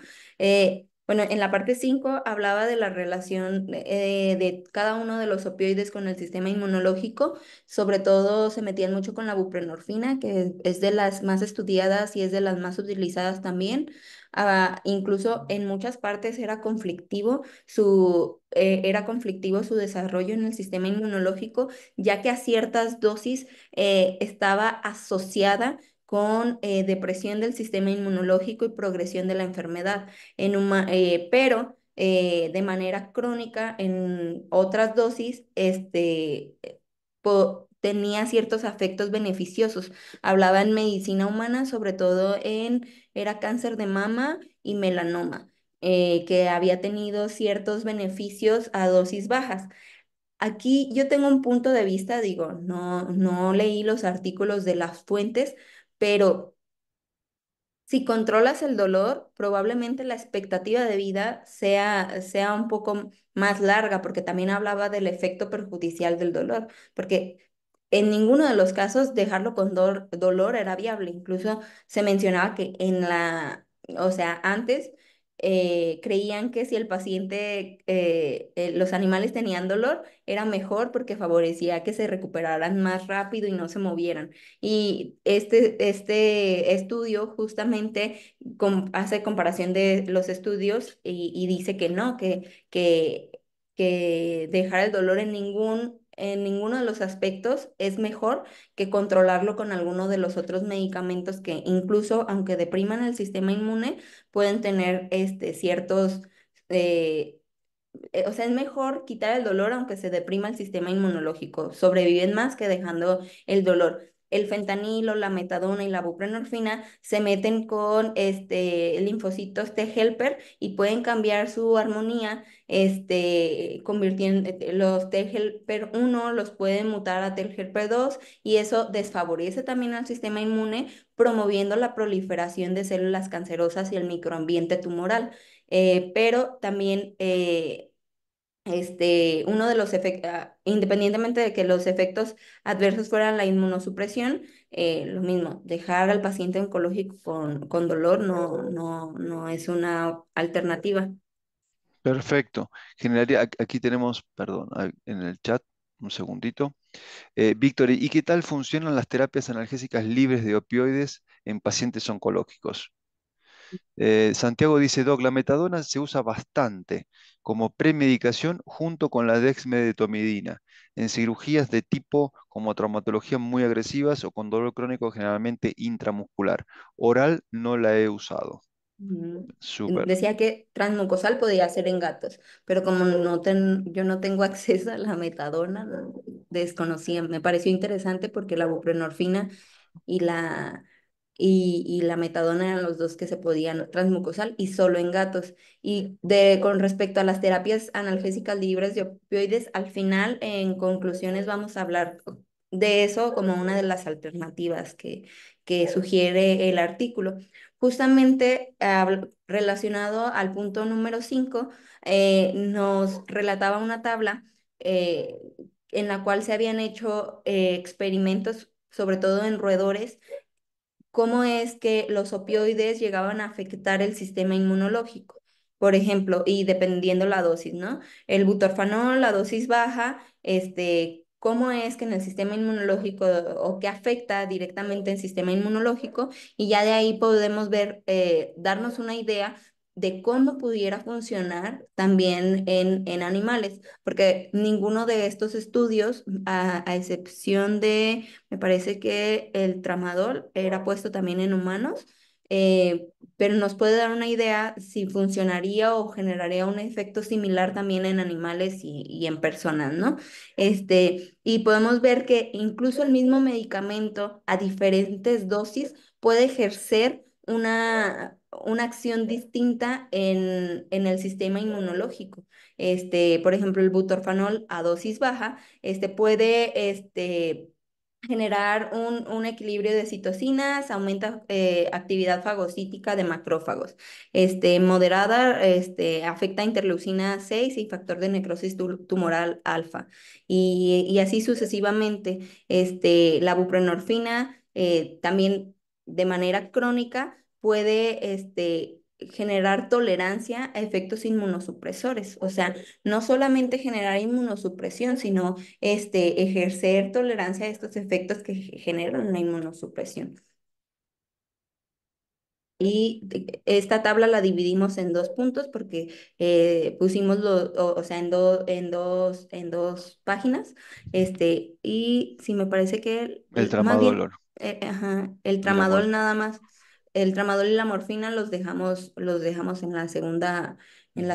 Bueno, en la parte 5 hablaba de la relación de cada uno de los opioides con el sistema inmunológico, sobre todo se metían mucho con la buprenorfina, que es de las más estudiadas y es de las más utilizadas también. Incluso en muchas partes era conflictivo su desarrollo en el sistema inmunológico, ya que a ciertas dosis estaba asociada con depresión del sistema inmunológico y progresión de la enfermedad, pero de manera crónica en otras dosis, tenía ciertos efectos beneficiosos. Hablaba en medicina humana, sobre todo era cáncer de mama y melanoma, que había tenido ciertos beneficios a dosis bajas. Aquí yo tengo un punto de vista, digo, no leí los artículos de las fuentes, pero si controlas el dolor, probablemente la expectativa de vida sea un poco más larga, porque también hablaba del efecto perjudicial del dolor, porque en ninguno de los casos dejarlo con dolor era viable. Incluso se mencionaba que o sea, antes creían que si el paciente, los animales tenían dolor, era mejor porque favorecía que se recuperaran más rápido y no se movieran. Y este estudio justamente hace comparación de los estudios y dice que no, que dejar el dolor en ninguno de los aspectos es mejor que controlarlo con alguno de los otros medicamentos que incluso aunque depriman el sistema inmune, pueden tener ciertos, eh, o sea, es mejor quitar el dolor aunque se deprima el sistema inmunológico. Sobreviven más que dejando el dolor. El fentanilo, la metadona y la buprenorfina se meten con linfocitos T helper y pueden cambiar su armonía, convirtiendo los T helper 1 los pueden mutar a T helper 2 y eso desfavorece también al sistema inmune, promoviendo la proliferación de células cancerosas y el microambiente tumoral. Pero también uno de los efectos, independientemente de que los efectos adversos fueran la inmunosupresión, lo mismo, dejar al paciente oncológico con dolor no es una alternativa. Perfecto. Generaría, aquí tenemos, perdón, en el chat, un segundito. Víctor, ¿y qué tal funcionan las terapias analgésicas libres de opioides en pacientes oncológicos? Santiago dice, Doc, la metadona se usa bastante como premedicación junto con la dexmedetomidina en cirugías de tipo como traumatología muy agresivas o con dolor crónico generalmente intramuscular. Oral no la he usado. Ujú. Súper. Decía que transmucosal podía ser en gatos, pero como yo no tengo acceso a la metadona, desconocía. Me pareció interesante porque la buprenorfina y y la metadona eran los dos que se podían transmucosal y solo en gatos. Con respecto a las terapias analgésicas libres de opioides, al final, en conclusiones, vamos a hablar de eso como una de las alternativas que sugiere el artículo. Justamente relacionado al punto número 5, nos relataba una tabla eh, en la cual se habían hecho experimentos, sobre todo en roedores, cómo es que los opioides llegaban a afectar el sistema inmunológico. Por ejemplo, y dependiendo la dosis, ¿no? El butorfanol, la dosis baja, cómo es que en el sistema inmunológico o qué afecta directamente el sistema inmunológico y ya de ahí podemos ver, darnos una idea de cómo pudiera funcionar también en animales, porque ninguno de estos estudios, a excepción de me parece que el tramadol era puesto también en humanos, pero nos puede dar una idea si funcionaría o generaría un efecto similar también en animales y en personas, ¿no? Y podemos ver que incluso el mismo medicamento a diferentes dosis puede ejercer una acción distinta en el sistema inmunológico. Por ejemplo, el butorfanol a dosis baja, puede, generar un equilibrio de citocinas, aumenta actividad fagocítica de macrófagos. Moderada, afecta interleucina 6 y factor de necrosis tumoral alfa. Y así sucesivamente. La buprenorfina también de manera crónica puede generar tolerancia a efectos inmunosupresores. O sea, no solamente generar inmunosupresión, sino ejercer tolerancia a estos efectos que generan la inmunosupresión. Esta tabla la dividimos en dos puntos porque pusimos o sea, en dos páginas. Y sí, me parece que El más bien, tramadol. ajá, el Y la tramadol morfina. nada más, el tramadol y la morfina los dejamos en la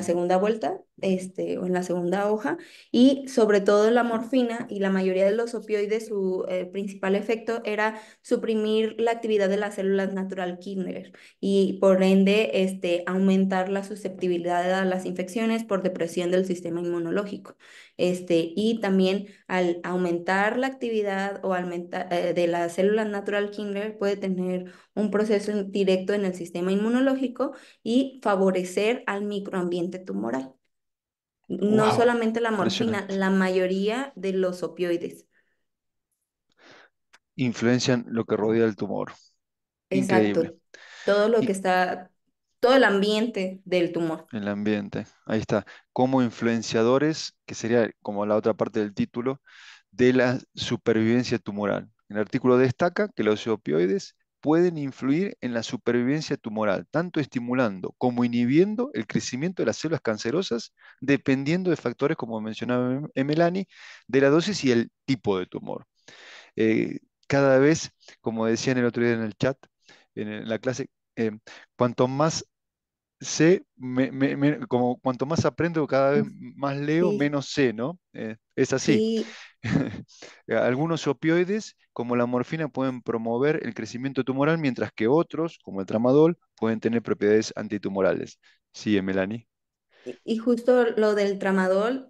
segunda vuelta, o en la segunda hoja. Y sobre todo la morfina y la mayoría de los opioides, su principal efecto era suprimir la actividad de las células natural killer y por ende aumentar la susceptibilidad a las infecciones por depresión del sistema inmunológico. Y también al aumentar la actividad o aumentar de las células natural killer puede tener un proceso directo en el sistema inmunológico y favorecer al microambiente tumoral. No ¡Wow! solamente la morfina, Impresionante. la mayoría de los opioides. Influencian lo que rodea el tumor. Increíble. Exacto. Todo lo que Y está. todo el ambiente del tumor. El ambiente, ahí está, como influenciadores, que sería como la otra parte del título, de la supervivencia tumoral. El artículo destaca que los opioides pueden influir en la supervivencia tumoral, tanto estimulando como inhibiendo el crecimiento de las células cancerosas, dependiendo de factores, como mencionaba Melanie, de la dosis y el tipo de tumor. Eh, Cada vez, como decían el otro día en el chat, en la clase, eh, cuanto más sé, como cuanto más aprendo, cada vez más leo, Sí, menos sé, ¿no? Es así. sí. Algunos opioides, como la morfina, pueden promover el crecimiento tumoral, mientras que otros, como el tramadol, pueden tener propiedades antitumorales. Sí, Melanie. Y justo lo del tramadol,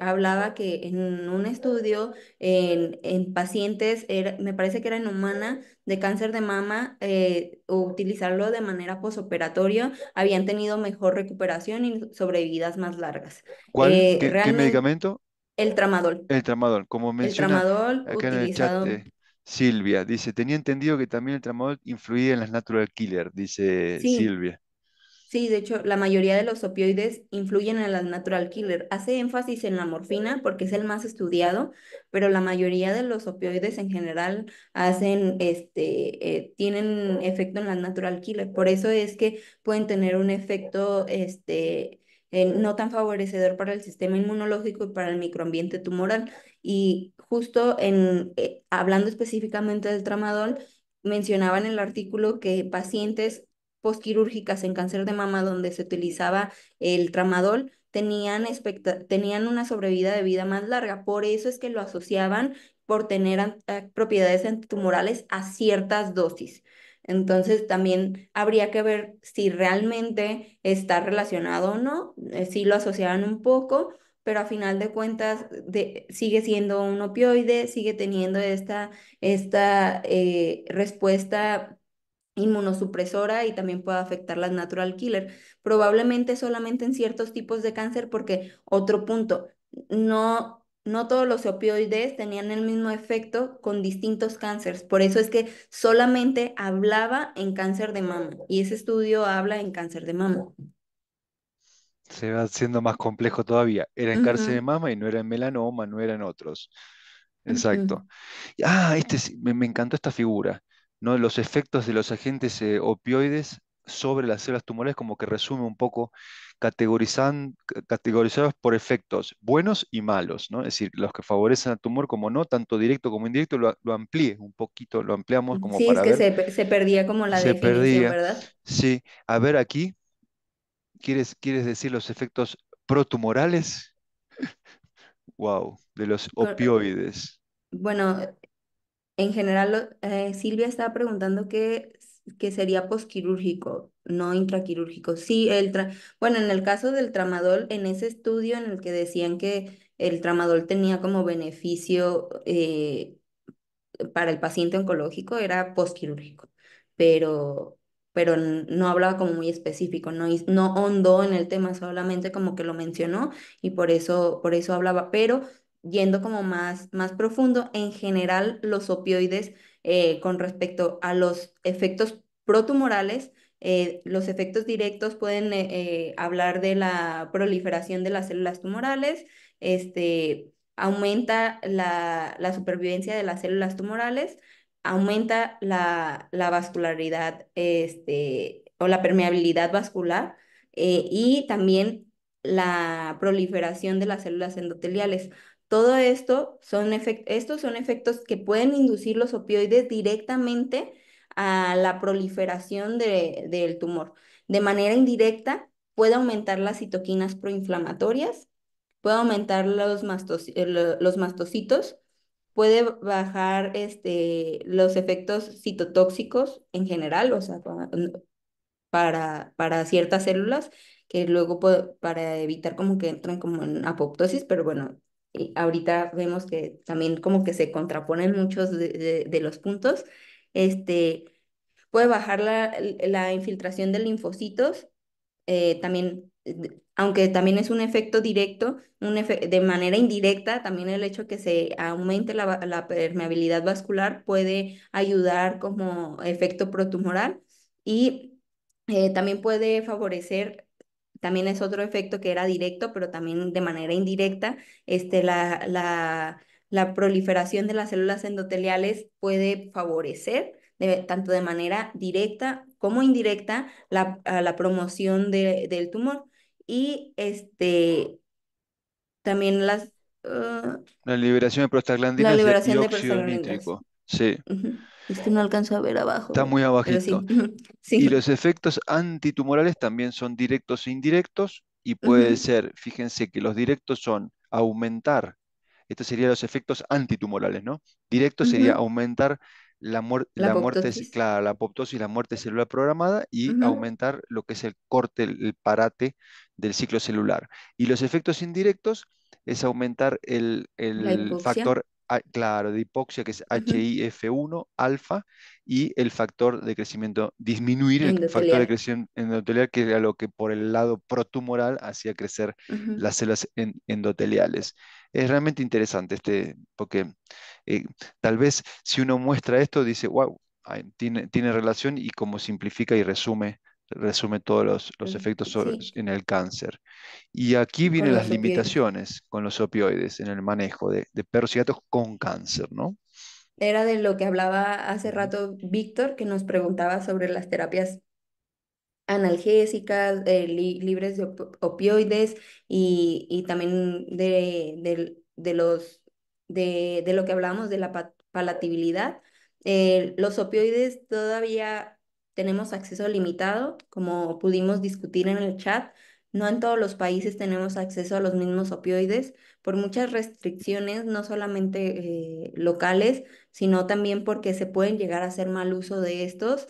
hablaba que en un estudio en pacientes, me parece que era en humana, de cáncer de mama, utilizarlo de manera posoperatoria, habían tenido mejor recuperación y sobrevividas más largas. ¿Cuál? ¿Qué Realmente, medicamento? el tramadol. El tramadol. Como El menciona tramadol acá en el chat utilizado, Silvia, dice, tenía entendido que también el tramadol influía en las natural killer, dice sí. Silvia. Sí, de hecho, la mayoría de los opioides influyen en las natural killer. Hace énfasis en la morfina porque es el más estudiado, pero la mayoría de los opioides en general tienen efecto en las natural killer. Por eso es que pueden tener un efecto, no tan favorecedor para el sistema inmunológico y para el microambiente tumoral. Y justo hablando específicamente del tramadol, mencionaba en el artículo que pacientes posquirúrgicas en cáncer de mama donde se utilizaba el tramadol tenían una sobrevida de vida más larga. Por eso es que lo asociaban por tener propiedades antitumorales a ciertas dosis. Entonces también habría que ver si realmente está relacionado o no. Sí lo asociaban un poco, pero a final de cuentas sigue siendo un opioide, sigue teniendo esta respuesta inmunosupresora y también puede afectar las natural killer. Probablemente solamente en ciertos tipos de cáncer, porque otro punto, no todos los opioides tenían el mismo efecto con distintos cánceres. Por eso es que solamente hablaba en cáncer de mama y ese estudio habla en cáncer de mama. Se va haciendo más complejo todavía. Era en cáncer de Ujú, mama y no era en melanoma, no eran otros. Exacto. ujú. Me encantó esta figura, ¿no? Los efectos de los agentes opioides sobre las células tumorales, como que resume un poco categorizados por efectos buenos y malos, ¿no? Es decir, los que favorecen al tumor como no, tanto directo como indirecto, lo amplíe un poquito, lo ampliamos como Sí, es para que ver. se perdía como la Se definición, perdía. ¿verdad? Sí, a ver aquí, ¿quieres decir los efectos protumorales? Wow, de los Co- opioides. Bueno, en general, Silvia estaba preguntando qué sería posquirúrgico, no intraquirúrgico. Sí, bueno, en el caso del tramadol, en ese estudio en el que decían que el tramadol tenía como beneficio para el paciente oncológico, era posquirúrgico, pero, pero no hablaba como muy específico, no hondó en el tema, solamente como que lo mencionó y por eso hablaba, pero yendo como más profundo, en general los opioides con respecto a los efectos protumorales, los efectos directos pueden hablar de la proliferación de las células tumorales, aumenta la supervivencia de las células tumorales, aumenta la vascularidad, o la permeabilidad vascular, y también la proliferación de las células endoteliales. Todo esto estos son efectos que pueden inducir los opioides directamente a la proliferación del tumor. De manera indirecta, puede aumentar las citoquinas proinflamatorias, puede aumentar los mastocitos, puede bajar los efectos citotóxicos en general, o sea, para ciertas células, que luego para evitar como que entren como en apoptosis, pero bueno, ahorita vemos que también como que se contraponen muchos de los puntos. Este, puede bajar la infiltración de linfocitos, también, aunque también es un efecto directo, de manera indirecta, también el hecho que se aumente la permeabilidad vascular puede ayudar como efecto protumoral. Y También puede favorecer, también es otro efecto que era directo, pero también de manera indirecta, la proliferación de las células endoteliales puede favorecer tanto de manera directa como indirecta a la promoción del tumor. Y también La liberación de la prostaglandinas y el liberación de dióxido prostaglandinas. nítrico. Sí, Ujú. Es que no alcanzo a ver está abajo, muy pero abajito. sí, Y sí. los efectos antitumorales también son directos e indirectos y puede Ujú, ser, fíjense que los directos son aumentar, estos serían los efectos antitumorales, ¿no? Directo sería ujú. aumentar La la muerte, apoptosis. claro, la apoptosis, la muerte celular programada y Ujú. aumentar lo que es el corte, el parate del ciclo celular. Y los efectos indirectos es aumentar La el hipoxia factor, claro, de hipoxia, que es ujú, HIF1 alfa, y el factor de crecimiento, disminuir el factor de endotelial. crecimiento endotelial, que era lo que por el lado protumoral hacía crecer Ujú. las células endoteliales. Es realmente interesante porque eh, tal vez si uno muestra esto, dice, wow, tiene relación y como simplifica y resume todos los efectos Sí, en el cáncer. Y aquí con vienen las los opioides. limitaciones con los opioides en el manejo de perros y gatos con cáncer, ¿no? Era de lo que hablaba hace Ujú. rato Víctor, que nos preguntaba sobre las terapias analgésicas, libres de opioides y también de lo que hablábamos de la palatabilidad. Los opioides todavía tenemos acceso limitado, como pudimos discutir en el chat. No en todos los países tenemos acceso a los mismos opioides por muchas restricciones, no solamente locales, sino también porque se pueden llegar a hacer mal uso de estos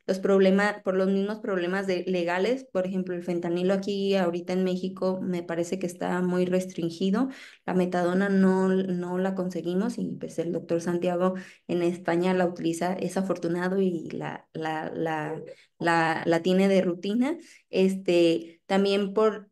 los problemas, por los mismos problemas legales, por ejemplo, el fentanilo aquí ahorita en México me parece que está muy restringido, la metadona no la conseguimos y pues el doctor Santiago en España la utiliza, es afortunado y la tiene de rutina. También por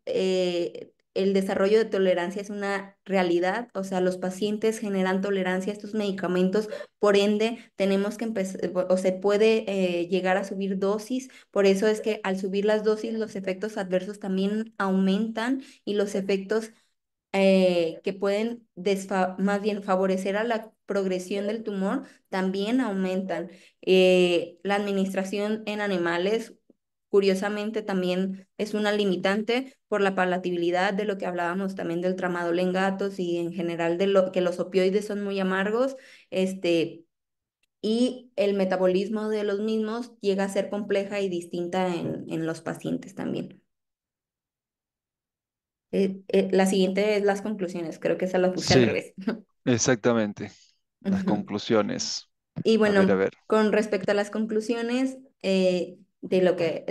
el desarrollo de tolerancia es una realidad, o sea, los pacientes generan tolerancia a estos medicamentos, por ende, tenemos que empezar, o se puede llegar a subir dosis, por eso es que al subir las dosis los efectos adversos también aumentan y los efectos que pueden más bien favorecer a la progresión del tumor también aumentan. La administración en animales, curiosamente, también es una limitante por la palatabilidad de lo que hablábamos también del tramadol en gatos y en general de lo que los opioides son muy amargos. Y el metabolismo de los mismos llega a ser compleja y distinta en los pacientes también. La siguiente es las conclusiones, creo que esa la puse al Sí, revés. exactamente. Las Ujú. conclusiones. Y A ver, a bueno, ver. con respecto a las conclusiones de lo que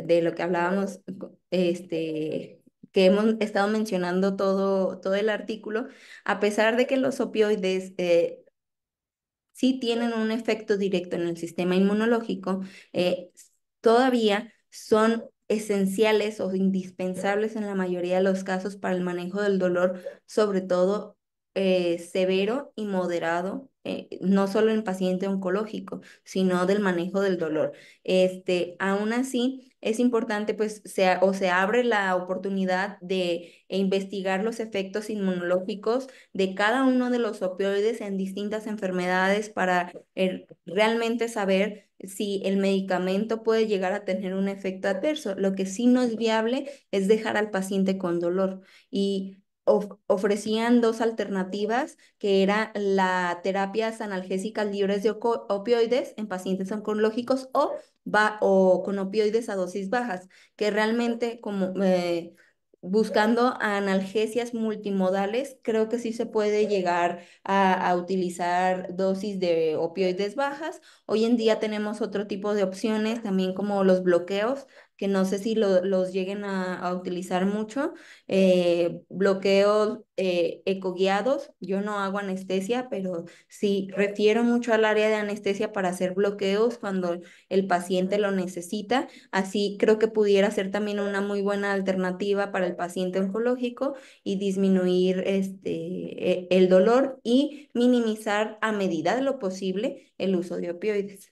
hablábamos, que hemos estado mencionando todo el artículo, a pesar de que los opioides sí tienen un efecto directo en el sistema inmunológico, todavía son esenciales o indispensables en la mayoría de los casos para el manejo del dolor, sobre todo severo y moderado, no solo en paciente oncológico, sino del manejo del dolor. Aún así, es importante, pues, o se abre la oportunidad de investigar los efectos inmunológicos de cada uno de los opioides en distintas enfermedades para realmente saber si el medicamento puede llegar a tener un efecto adverso. Lo que sí no es viable es dejar al paciente con dolor. Y ofrecían dos alternativas, que era la terapias analgésicas libres de opioides en pacientes oncológicos o con opioides a dosis bajas, que realmente como buscando analgesias multimodales, creo que sí se puede llegar a utilizar dosis de opioides bajas. Hoy en día tenemos otro tipo de opciones, también como los bloqueos, que no sé si los lleguen a utilizar mucho. Bloqueos ecoguiados. Yo no hago anestesia, pero sí refiero mucho al área de anestesia para hacer bloqueos cuando el paciente lo necesita. Así creo que pudiera ser también una muy buena alternativa para el paciente oncológico y disminuir el dolor y minimizar a medida de lo posible el uso de opioides.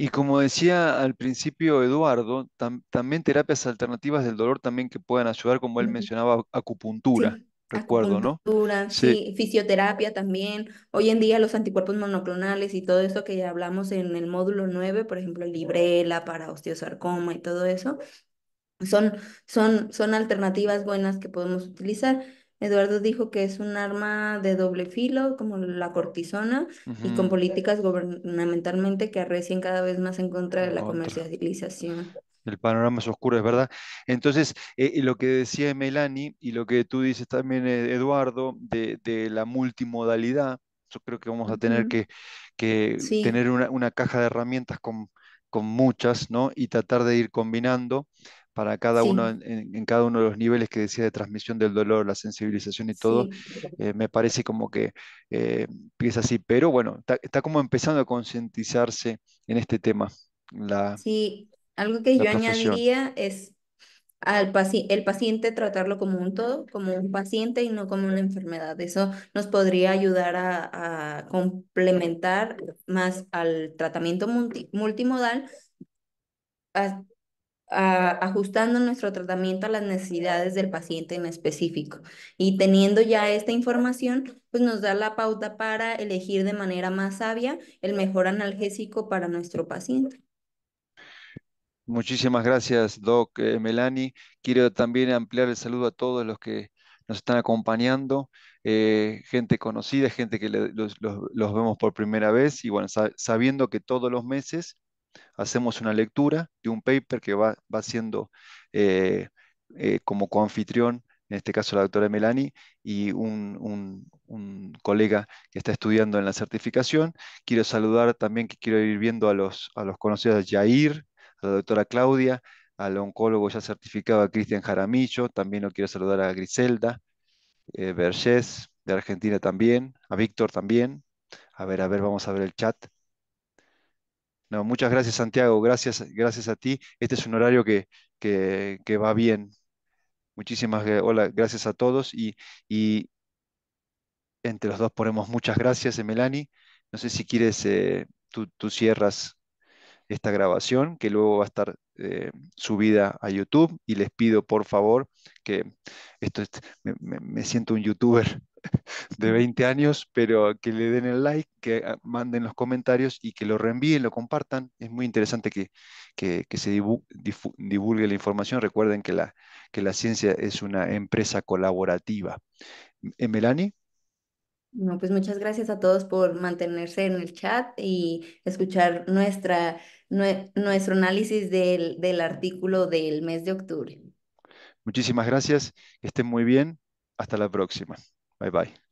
Y como decía al principio Eduardo, también terapias alternativas del dolor también que puedan ayudar, como él Ujú. mencionaba, acupuntura, Sí, recuerdo, ¿no? acupuntura, Sí. sí, fisioterapia también. Hoy en día los anticuerpos monoclonales y todo esto que ya hablamos en el módulo 9, por ejemplo, Librela para osteosarcoma y todo eso, son, son alternativas buenas que podemos utilizar. Eduardo dijo que es un arma de doble filo, como la cortisona, y con Ujú. políticas gubernamentalmente que arrecien cada vez más en contra de En la contra. comercialización. El panorama es oscuro, es verdad. Entonces, y lo que decía Melanie y lo que tú dices también, Eduardo, de la multimodalidad, yo creo que vamos a tener Ujú. que Sí, tener una caja de herramientas con muchas, ¿no? Y tratar de ir combinando para cada uno, sí, en cada uno de los niveles que decía de transmisión del dolor, la sensibilización y todo. sí. Me parece como que empieza así, pero bueno, está como empezando a concientizarse en este tema, la, Sí, algo que la yo profesión. añadiría es el paciente tratarlo como un todo, como un paciente y no como una enfermedad. Eso nos podría ayudar a complementar más al tratamiento multimodal, a- ajustando nuestro tratamiento a las necesidades del paciente en específico. Y teniendo ya esta información, pues nos da la pauta para elegir de manera más sabia el mejor analgésico para nuestro paciente. Muchísimas gracias, Doc, Melanie. Quiero también ampliar el saludo a todos los que nos están acompañando, gente conocida, gente que los vemos por primera vez y bueno, sabiendo que todos los meses hacemos una lectura de un paper que va siendo eh, como coanfitrión, en este caso la doctora Melanie, y un colega que está estudiando en la certificación. Quiero saludar también, que quiero ir viendo a los conocidos, Yair, a la doctora Claudia, al oncólogo ya certificado, a Cristian Jaramillo, también lo quiero saludar a Griselda, Vergés, de Argentina también, a Víctor también. A ver, vamos a ver el chat. No, muchas gracias, Santiago. Gracias a ti. Este es un horario que va bien. Muchísimas hola, gracias a todos. Y entre los dos ponemos muchas gracias, Melanie. No sé si quieres, tú cierras esta grabación, que luego va a estar subida a YouTube. Y les pido, por favor, que esto es- me siento un youtuber de 20 años, pero que le den el like, que manden los comentarios y que lo reenvíen, lo compartan. Es muy interesante que se divulgue la información. Recuerden que la ciencia es una empresa colaborativa. Melanie, No, pues muchas gracias a todos por mantenerse en el chat y escuchar nuestro análisis del artículo del mes de octubre. muchísimas gracias, que estén muy bien. Hasta la próxima. Bye bye.